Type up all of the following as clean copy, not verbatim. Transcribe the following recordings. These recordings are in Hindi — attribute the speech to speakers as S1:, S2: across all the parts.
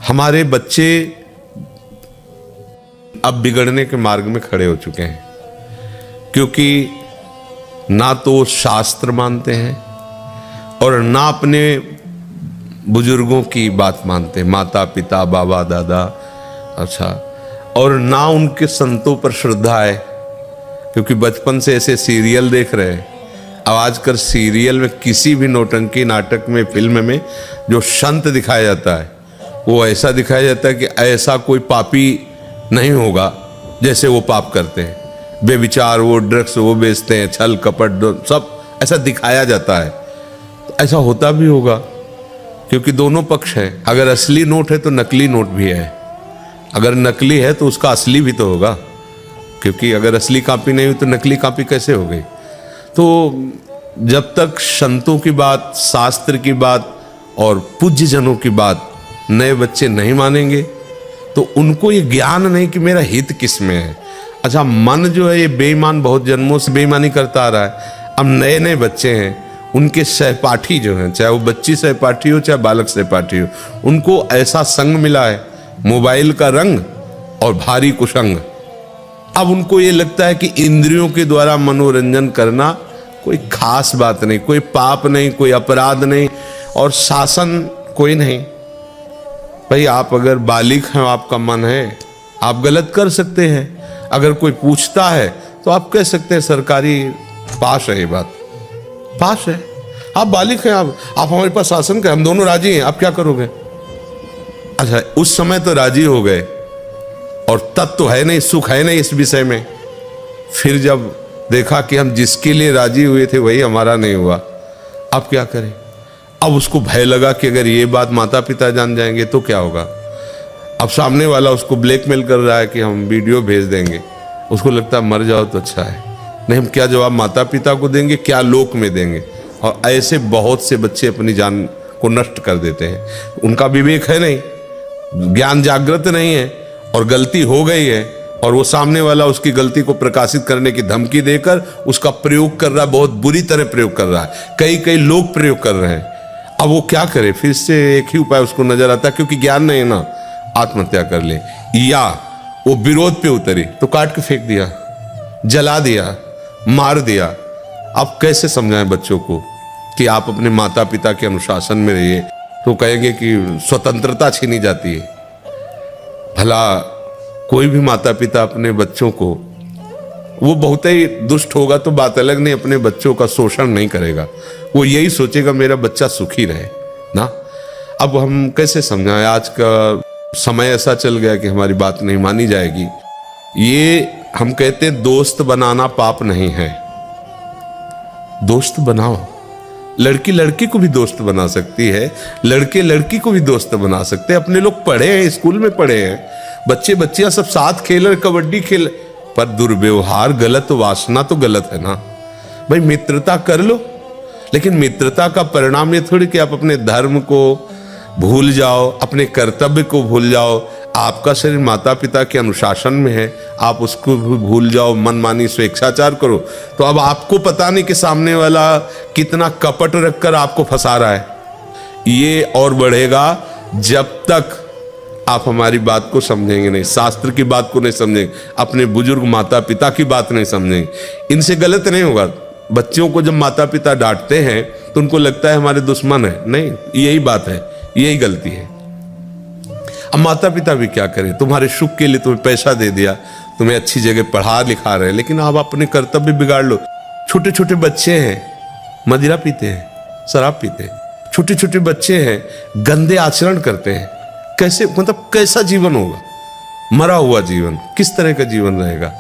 S1: हमारे बच्चे अब बिगड़ने के मार्ग में खड़े हो चुके हैं, क्योंकि ना तो शास्त्र मानते हैं और ना अपने बुजुर्गों की बात मानते, माता पिता बाबा दादा, अच्छा, और ना उनके संतों पर श्रद्धा है, क्योंकि बचपन से ऐसे सीरियल देख रहे हैं। अब आजकल सीरियल में किसी भी नौटंकी नाटक में, फिल्म में जो संत दिखाया जाता है वो ऐसा दिखाया जाता है कि ऐसा कोई पापी नहीं होगा जैसे वो पाप करते हैं। बेविचार, वो ड्रग्स वो बेचते हैं, छल कपट सब ऐसा दिखाया जाता है। तो ऐसा होता भी होगा, क्योंकि दोनों पक्ष है। अगर असली नोट है तो नकली नोट भी है, अगर नकली है तो उसका असली भी तो होगा, क्योंकि अगर असली कॉपी नहीं हुई तो नकली कॉपी कैसे हो गई। तो जब तक संतों की बात, शास्त्र की बात और पूज्य जनों की बात नए बच्चे नहीं मानेंगे तो उनको ये ज्ञान नहीं कि मेरा हित किस में है। अच्छा, मन जो है ये बेईमान, बहुत जन्मों से बेईमानी करता आ रहा है। अब नए नए बच्चे हैं, उनके सहपाठी जो हैं, चाहे वो बच्ची सहपाठी हो चाहे बालक सहपाठी हो, उनको ऐसा संग मिला है, मोबाइल का रंग और भारी कुसंग। अब उनको ये लगता है कि इंद्रियों के द्वारा मनोरंजन करना कोई खास बात नहीं, कोई पाप नहीं, कोई अपराध नहीं और शासन कोई नहीं। भाई, आप अगर बालिग हैं, आपका मन है, आप गलत कर सकते हैं। अगर कोई पूछता है तो आप कह सकते हैं सरकारी पास है, ये बात पास है, आप बालिग हैं, आप हमारे पास शासन करें, हम दोनों राजी हैं, आप क्या करोगे। अच्छा, उस समय तो राजी हो गए और तब तो है नहीं, सुख है नहीं इस विषय में। फिर जब देखा कि हम जिसके लिए राजी हुए थे वही हमारा नहीं हुआ, अब क्या करें। अब उसको भय लगा कि अगर ये बात माता पिता जान जाएंगे तो क्या होगा। अब सामने वाला उसको ब्लैकमेल कर रहा है कि हम वीडियो भेज देंगे। उसको लगता है मर जाओ तो अच्छा है, नहीं हम क्या जवाब माता पिता को देंगे, क्या लोक में देंगे। और ऐसे बहुत से बच्चे अपनी जान को नष्ट कर देते हैं। उनका विवेक है नहीं, ज्ञान जागृत नहीं है और गलती हो गई है और वो सामने वाला उसकी गलती को प्रकाशित करने की धमकी देकर उसका प्रयोग कर रहा है, बहुत बुरी तरह प्रयोग कर रहा है। कई लोग प्रयोग कर रहे हैं। अब वो क्या करे, फिर से एक ही उपाय उसको नजर आता है, क्योंकि ज्ञान नहीं है ना, आत्महत्या कर ले। या वो विरोध पे उतरी तो काट के फेंक दिया, जला दिया, मार दिया। अब कैसे समझाएं बच्चों को कि आप अपने माता पिता के अनुशासन में रहिए, तो कहेंगे कि स्वतंत्रता छीनी जाती है। भला कोई भी माता पिता अपने बच्चों को, वो बहुत ही दुष्ट होगा तो बात अलग, नहीं, अपने बच्चों का शोषण नहीं करेगा। वो यही सोचेगा मेरा बच्चा सुखी रहे ना। अब हम कैसे समझाएं, आज का समय ऐसा चल गया कि हमारी बात नहीं मानी जाएगी। ये हम कहते हैं दोस्त बनाना पाप नहीं है, दोस्त बनाओ। लड़की लड़की को भी दोस्त बना सकती है, लड़के लड़की को भी दोस्त बना सकते हैं। अपने लोग पढ़े हैं, स्कूल में पढ़े हैं, बच्चे बच्चियां सब साथ खेल रहे, कबड्डी खेल, पर दुर्व्यवहार, गलत वासना तो गलत है ना। भाई, मित्रता कर लो, लेकिन मित्रता का परिणाम ये थोड़ी कि आप अपने धर्म को भूल जाओ, अपने कर्तव्य को भूल जाओ। आपका शरीर माता पिता के अनुशासन में है, आप उसको भी भूल जाओ, मनमानी स्वेच्छाचार करो, तो अब आपको पता नहीं कि सामने वाला कितना कपट रखकर आपको फंसा रहा है। ये और बढ़ेगा जब तक आप हमारी बात को समझेंगे नहीं, शास्त्र की बात को नहीं समझेंगे, अपने बुजुर्ग माता पिता की बात नहीं समझेंगे। इनसे गलत नहीं होगा। बच्चों को जब माता पिता डांटते हैं तो उनको लगता है हमारे दुश्मन है, नहीं, यही बात है, यही गलती है। अब माता पिता भी क्या करें, तुम्हारे सुख के लिए तुम्हें पैसा दे दिया, तुम्हें अच्छी जगह पढ़ा लिखा रहे, लेकिन आप अपने कर्तव्य बिगाड़ लो। छोटे छोटे बच्चे हैं, मदिरा पीते हैं, शराब पीते हैं, छोटे छोटे बच्चे हैं, गंदे आचरण करते हैं। कैसे, मतलब कैसा जीवन होगा, मरा हुआ जीवन, किस तरह का जीवन रहेगा।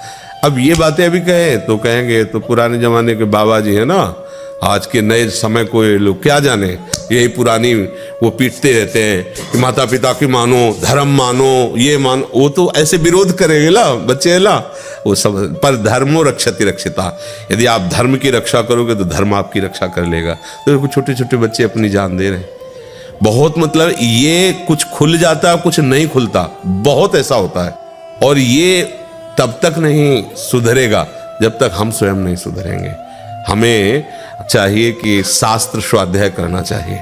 S1: अब ये बातें अभी कहें तो कहेंगे तो पुराने जमाने के बाबा जी है ना, आज के नए समय को ये लोग क्या जाने, यही पुरानी वो पीटते रहते हैं कि माता पिता की मानो, धर्म मानो, ये मानो। वो तो ऐसे विरोध करेंगे ला बच्चे ला, वो सब। पर धर्मो रक्षति रक्षिता, यदि आप धर्म की रक्षा करोगे तो धर्म आपकी रक्षा कर लेगा। तो छोटे छोटे बच्चे अपनी जान दे रहे हैं। बहुत, मतलब ये कुछ खुल जाता है, कुछ नहीं खुलता, बहुत ऐसा होता है। और ये तब तक नहीं सुधरेगा जब तक हम स्वयं नहीं सुधरेंगे। हमें चाहिए कि शास्त्र स्वाध्याय करना चाहिए,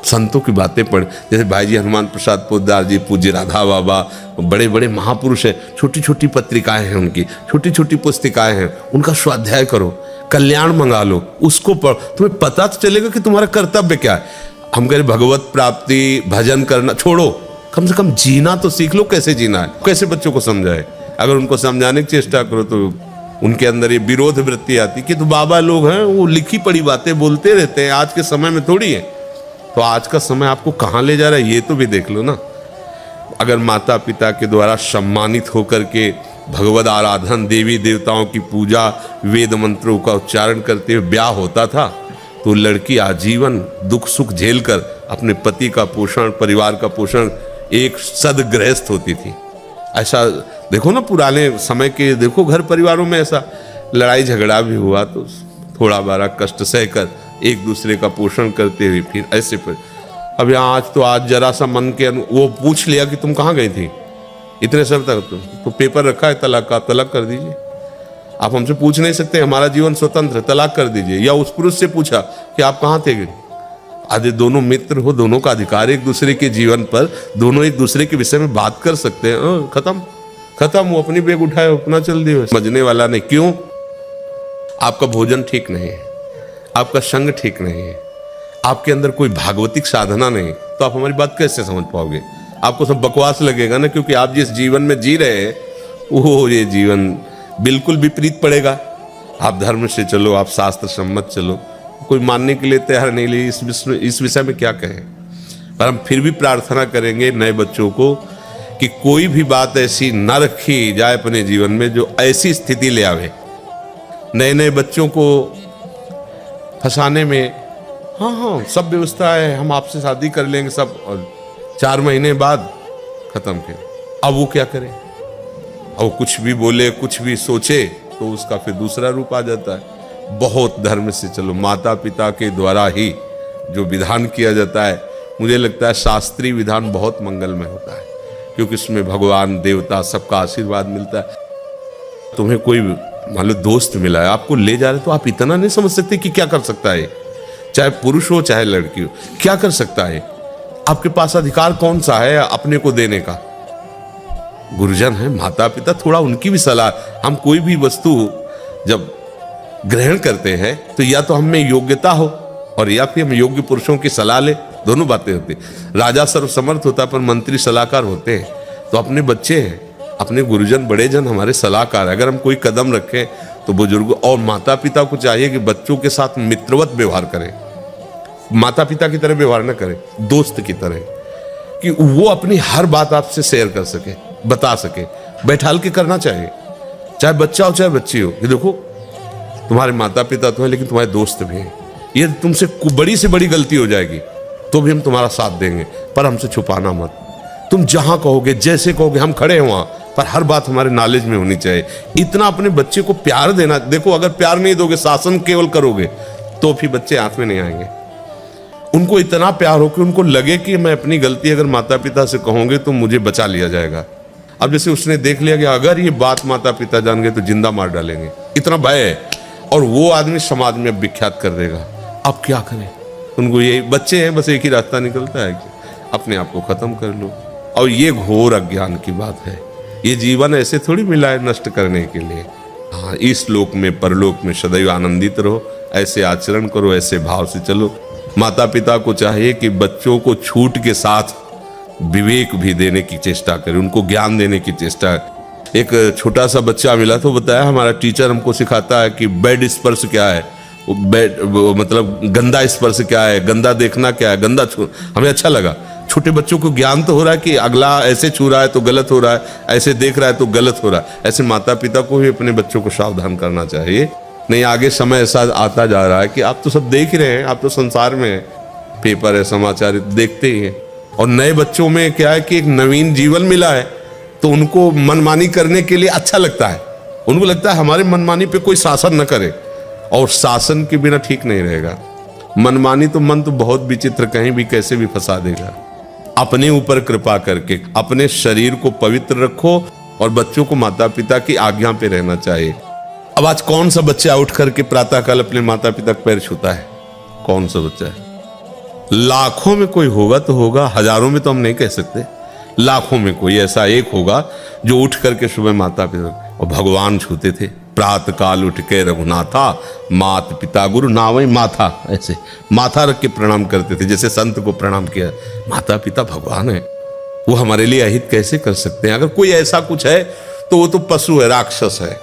S1: संतों की बातें पढ़, जैसे भाई जी हनुमान प्रसाद पोद्दार जी, पूज्य राधा बाबा, बड़े बड़े महापुरुष हैं, छोटी छोटी पत्रिकाएं हैं उनकी, छोटी छोटी पुस्तिकाएं हैं, उनका स्वाध्याय करो, कल्याण मंगा लो, उसको पढ़, तुम्हें पता तो चलेगा कि तुम्हारा कर्तव्य क्या है। हम कह रहे भगवत प्राप्ति, भजन करना छोड़ो, कम से कम जीना तो सीख लो, कैसे जीना है, कैसे बच्चों को समझाए। अगर उनको समझाने की चेष्टा करो तो उनके अंदर ये विरोध वृत्ति आती कि तो बाबा लोग हैं वो लिखी पड़ी बातें बोलते रहते हैं, आज के समय में थोड़ी है। तो आज का समय आपको कहाँ ले जा रहा है ये तो भी देख लो ना। अगर माता पिता के द्वारा सम्मानित होकर के भगवद आराधन, देवी देवताओं की पूजा, वेद मंत्रों का उच्चारण करते हुए ब्याह होता था तो लड़की आजीवन दुख सुख झेल कर अपने पति का पोषण, परिवार का पोषण, एक सदगृहस्थ होती थी। ऐसा देखो ना पुराने समय के, देखो घर परिवारों में ऐसा लड़ाई झगड़ा भी हुआ तो थोड़ा बारा कष्ट सहकर एक दूसरे का पोषण करते हुए फिर ऐसे पर। अब यहाँ आज जरा सा मन के वो पूछ लिया कि तुम कहाँ गई थी इतने समय तक, तो पेपर रखा है तलाक का, तलाक कर दीजिए। आप हमसे पूछ नहीं सकते, हमारा जीवन स्वतंत्र है, तलाक कर दीजिए। या उस पुरुष से पूछा कि आप कहाँ थे, आदि दोनों मित्र हो, दोनों का अधिकार एक दूसरे के जीवन पर, दोनों एक दूसरे के विषय में बात कर सकते हैं। खत्म, वो अपनी बैग उठाए अपना चल दिए, समझने वाला नहीं। क्यों? आपका भोजन ठीक नहीं है, आपका संग ठीक नहीं है, आपके अंदर कोई भागवतिक साधना नहीं, तो आप हमारी बात कैसे समझ पाओगे? आपको सब बकवास लगेगा ना, क्योंकि आप जिस जीवन में जी रहे हैं वो ये जीवन बिल्कुल विपरीत पड़ेगा। आप धर्म से चलो, आप शास्त्र सम्मत चलो, कोई मानने के लिए तैयार नहीं। लिए इस विषय में क्या कहें, पर हम फिर भी प्रार्थना करेंगे नए बच्चों को कि कोई भी बात ऐसी न रखी जाए अपने जीवन में जो ऐसी स्थिति ले आवे। नए बच्चों को फंसाने में हाँ सब व्यवस्था है, हम आपसे शादी कर लेंगे सब, और 4 महीने बाद खत्म किया। अब वो क्या करे, अब वो कुछ भी बोले, कुछ भी सोचे तो उसका फिर दूसरा रूप आ जाता है। बहुत धर्म से चलो, माता पिता के द्वारा ही जो विधान किया जाता है, मुझे लगता है शास्त्रीय विधान बहुत मंगलमय होता है, क्योंकि इसमें भगवान देवता सबका आशीर्वाद मिलता है। तुम्हें कोई मान लो दोस्त मिला है, आपको ले जा रहे, तो आप इतना नहीं समझ सकते कि क्या कर सकता है, चाहे पुरुष हो चाहे लड़की हो, क्या कर सकता है। आपके पास अधिकार कौन सा है अपने को देने का? गुरुजन है, माता पिता, थोड़ा उनकी भी सलाह। हम कोई भी वस्तु जब ग्रहण करते हैं तो या तो हम में योग्यता हो और या फिर हम योग्य पुरुषों की सलाह ले, दोनों बातें होती। राजा सर्वसमर्थ होता पर मंत्री सलाहकार होते हैं। तो अपने बच्चे हैं, अपने गुरुजन बड़े जन हमारे सलाहकार। अगर हम कोई कदम रखें तो बुजुर्ग और माता पिता को चाहिए कि बच्चों के साथ मित्रवत व्यवहार करें, माता पिता की तरह व्यवहार न करें, दोस्त की तरह, कि वो अपनी हर बात आपसे शेयर कर सके, बता सके, बैठाल के करना चाहिए, चाहे बच्चा हो चाहे बच्ची हो। कि देखो तुम्हारे माता पिता तो हैं लेकिन तुम्हारे दोस्त भी हैं, ये तुमसे बड़ी से बड़ी गलती हो जाएगी तो भी हम तुम्हारा साथ देंगे, पर हमसे छुपाना मत। तुम जहां कहोगे, जैसे कहोगे, हम खड़े हैं वहां, पर हर बात हमारे नॉलेज में होनी चाहिए। इतना अपने बच्चे को प्यार देना। देखो अगर प्यार नहीं दोगे, शासन केवल करोगे, तो फिर बच्चे हाथ में नहीं आएंगे। उनको इतना प्यार हो कि उनको लगे कि मैं अपनी गलती अगर माता पिता से कहूंगे तो मुझे बचा लिया जाएगा। अब जैसे उसने देख लिया कि अगर ये बात माता पिता जान गए तो जिंदा मार डालेंगे, इतना भय है, और वो आदमी समाज में विख्यात कर देगा। अब क्या करें? उनको ये बच्चे हैं, बस एक ही रास्ता निकलता है कि अपने आप को खत्म कर लो। और ये घोर अज्ञान की बात है। ये जीवन ऐसे थोड़ी मिला है नष्ट करने के लिए। हाँ, इस लोक में परलोक में सदैव आनंदित रहो, ऐसे आचरण करो, ऐसे भाव से चलो। माता पिता को चाहिए कि बच्चों को छूट के साथ विवेक भी देने की चेष्टा करें, उनको ज्ञान देने की चेष्टा। एक छोटा सा बच्चा मिला तो बताया, हमारा टीचर हमको सिखाता है कि बेड स्पर्श क्या है, मतलब गंदा स्पर्श क्या है, गंदा देखना क्या है, गंदा छू। हमें अच्छा लगा, छोटे बच्चों को ज्ञान तो हो रहा है कि अगला ऐसे छू रहा है तो गलत हो रहा है, ऐसे देख रहा है तो गलत हो रहा है। ऐसे माता पिता को भी अपने बच्चों को सावधान करना चाहिए। नहीं आगे समय ऐसा आता जा रहा है कि आप तो सब देख ही रहे हैं, आप तो संसार में पेपर है, समाचार देखते ही हैं। और नए बच्चों में क्या है कि एक नवीन जीवन मिला है तो उनको मनमानी करने के लिए अच्छा लगता है। उनको लगता है हमारे मनमानी पे कोई शासन न करे, और शासन के बिना ठीक नहीं रहेगा। मनमानी तो मन तो बहुत विचित्र, कहीं भी कैसे भी फंसा देगा। अपने ऊपर कृपा करके अपने शरीर को पवित्र रखो और बच्चों को माता पिता की आज्ञा पे रहना चाहिए। अब आज कौन सा बच्चा उठ करके प्रातःकाल अपने माता पिता के पैर छूता है? कौन सा बच्चा है? लाखों में कोई होगा तो होगा, हजारों में तो हम नहीं कह सकते, लाखों में कोई ऐसा एक होगा जो उठ करके सुबह माता पिता और भगवान छूते थे। प्रातः काल उठ के रघुनाथा, मात पिता गुरु नावई माथा, ऐसे माथा रख के प्रणाम करते थे, जैसे संत को प्रणाम किया। माता पिता भगवान है, वो हमारे लिए अहित कैसे कर सकते हैं? अगर कोई ऐसा कुछ है तो वो तो पशु है, राक्षस है,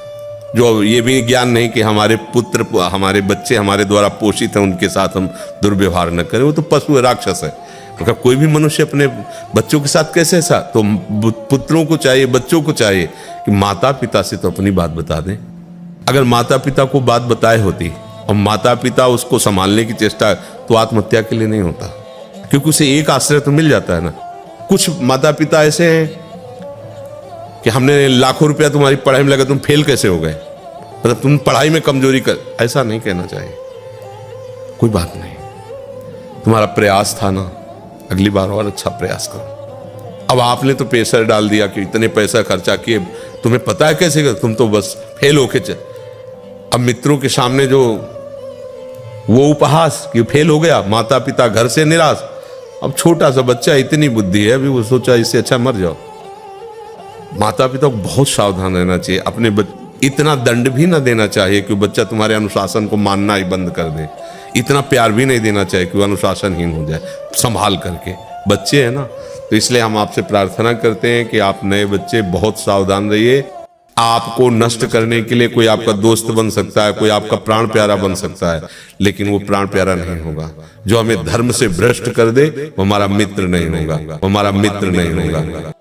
S1: जो ये भी ज्ञान नहीं कि हमारे पुत्र हमारे बच्चे हमारे द्वारा पोषित हैं, उनके साथ हम दुर्व्यवहार न करें, वो तो पशु है, राक्षस है। अगर कोई भी मनुष्य अपने बच्चों के साथ कैसे ऐसा, तो पुत्रों को चाहिए, बच्चों को चाहिए कि माता पिता से तो अपनी बात बता दें। अगर माता पिता को बात बताए होती और माता पिता उसको संभालने की चेष्टा, तो आत्महत्या के लिए नहीं होता, क्योंकि उसे एक आश्रय तो मिल जाता है ना। कुछ माता पिता ऐसे हैं कि हमने लाखों रुपया तुम्हारी पढ़ाई में लगा, तुम फेल कैसे हो गए, मतलब तुम पढ़ाई में कमजोरी कर, ऐसा नहीं कहना चाहिए। कोई बात नहीं, तुम्हारा प्रयास था ना, अगली बार और अच्छा प्रयास करो। अब आपने तो प्रेशर डाल दिया कि इतने पैसा खर्चा किए, तुम्हें पता है कैसे कर, तुम तो बस फेल होके चल। अब मित्रों के सामने जो वो उपहास कि फेल हो गया, माता पिता घर से निराश। अब छोटा सा बच्चा, इतनी बुद्धि है, अभी वो सोचा इससे अच्छा मर जाओ। माता पिता को बहुत सावधान रहना चाहिए, अपने इतना दंड भी ना देना चाहिए कि बच्चा तुम्हारे अनुशासन को मानना ही बंद कर दे, इतना प्यार भी नहीं देना चाहिए कि वो अनुशासनहीन हो जाए। संभाल करके, बच्चे हैं ना, तो इसलिए हम आपसे प्रार्थना करते हैं कि आप नए बच्चे बहुत सावधान रहिए। आपको नष्ट करने के लिए कोई आपका दोस्त बन सकता है, कोई आपका प्राण प्यारा बन सकता है, लेकिन वो प्राण प्यारा नहीं होगा। जो हमें धर्म से भ्रष्ट कर दे वो हमारा मित्र नहीं होगा, वो हमारा मित्र नहीं होगा।